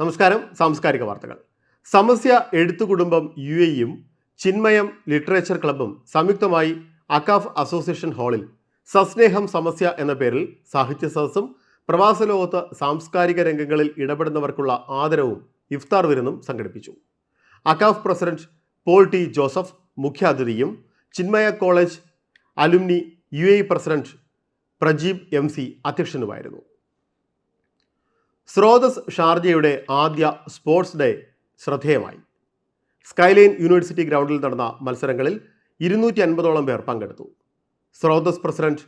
നമസ്കാരം. സാംസ്കാരിക വാർത്തകൾ. സമസ്യ എഴുത്തു കുടുംബം UAE-യും ചിന്മയം ലിറ്ററേച്ചർ ക്ലബ്ബും സംയുക്തമായി അക്കാഫ് അസോസിയേഷൻ ഹാളിൽ സസ്നേഹം സമസ്യ എന്ന പേരിൽ സാഹിത്യ സദസ്സും പ്രവാസ ലോകത്ത് സാംസ്കാരിക രംഗങ്ങളിൽ ഇടപെടുന്നവർക്കുള്ള ആദരവും ഇഫ്താർ വിരുന്നും സംഘടിപ്പിച്ചു. AKCAF president Paul T Joseph മുഖ്യാതിഥിയും Chinmaya college alumni UAE president Prajeeb MC അധ്യക്ഷനുമായിരുന്നു. സ്രോതസ് ഷാർജയുടെ ആദ്യ സ്പോർട്സ് ഡേ ശ്രദ്ധേയമായി. സ്കൈലൈൻ യൂണിവേഴ്സിറ്റി ഗ്രൗണ്ടിൽ നടന്ന മത്സരങ്ങളിൽ 250ഓളം പേർ പങ്കെടുത്തു. Srothas president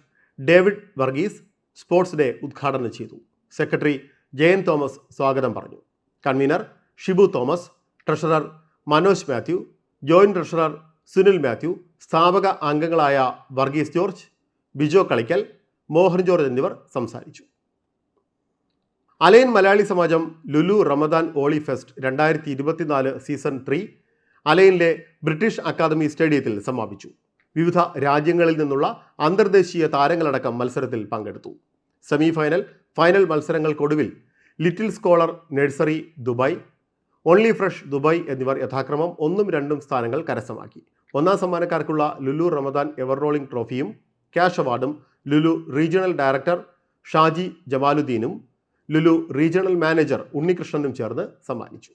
David Varghese sports day ഉദ്ഘാടനം ചെയ്തു. സെക്രട്ടറി ജയൻ തോമസ് സ്വാഗതം പറഞ്ഞു. Convener Shibu Thomas, treasurer Manoj Mathew, joint treasurer Sunil Mathew, സ്ഥാപക അംഗങ്ങളായ വർഗീസ് ജോർജ്, ബിജോ കളിക്കൽ, മോഹൻ ജോർജ് എന്നിവർ സംസാരിച്ചു. അലൈൻ മലയാളി സമാജം ലുലു റമദാൻ ഓളി ഫെസ്റ്റ് 2024 സീസൺ 3 അലൈനിലെ ബ്രിട്ടീഷ് അക്കാദമി സ്റ്റേഡിയത്തിൽ സമാപിച്ചു. വിവിധ രാജ്യങ്ങളിൽ നിന്നുള്ള അന്തർദേശീയ താരങ്ങളടക്കം മത്സരത്തിൽ പങ്കെടുത്തു. സെമി ഫൈനൽ, ഫൈനൽ മത്സരങ്ങൾക്കൊടുവിൽ little scholar nursery Dubai, only fresh Dubai എന്നിവർ യഥാക്രമം 1ഉം 2ഉം സ്ഥാനങ്ങൾ കരസ്ഥമാക്കി. ഒന്നാം സമ്മാനക്കാർക്കുള്ള ലുലു റമദാൻ എവർ റോളിംഗ് ട്രോഫിയും ക്യാഷ് അവാർഡും ലുലു റീജിയണൽ ഡയറക്ടർ ഷാജി ജമാലുദ്ദീനും ലുലു റീജിയണൽ മാനേജർ ഉണ്ണികൃഷ്ണനും ചേർന്ന് സമ്മാനിച്ചു.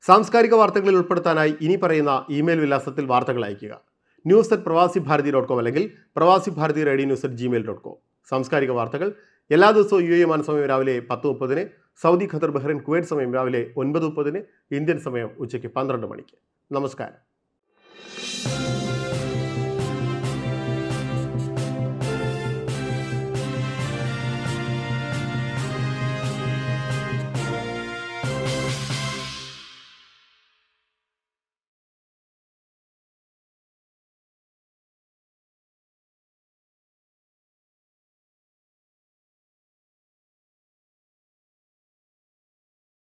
സാംസ്കാരിക വാർത്തകളിൽ ഉൾപ്പെടുത്താനായി ഇനി പറയുന്ന ഇമെയിൽ വിലാസത്തിൽ വാർത്തകൾ അയയ്ക്കുക. news@pravasibharati.com അല്ലെങ്കിൽ പ്രവാസി ഭാരതി റേഡിയോ news@gmail.com. സാംസ്കാരിക വാർത്തകൾ എല്ലാ ദിവസവും UAE മാന സമയം രാവിലെ 10:30, സൗദി, ഖത്തർ, ബഹ്റൈൻ, കുവൈറ്റ് സമയം രാവിലെ 9:30, ഇന്ത്യൻ സമയം ഉച്ചയ്ക്ക് 12 മണിക്ക്. നമസ്കാരം.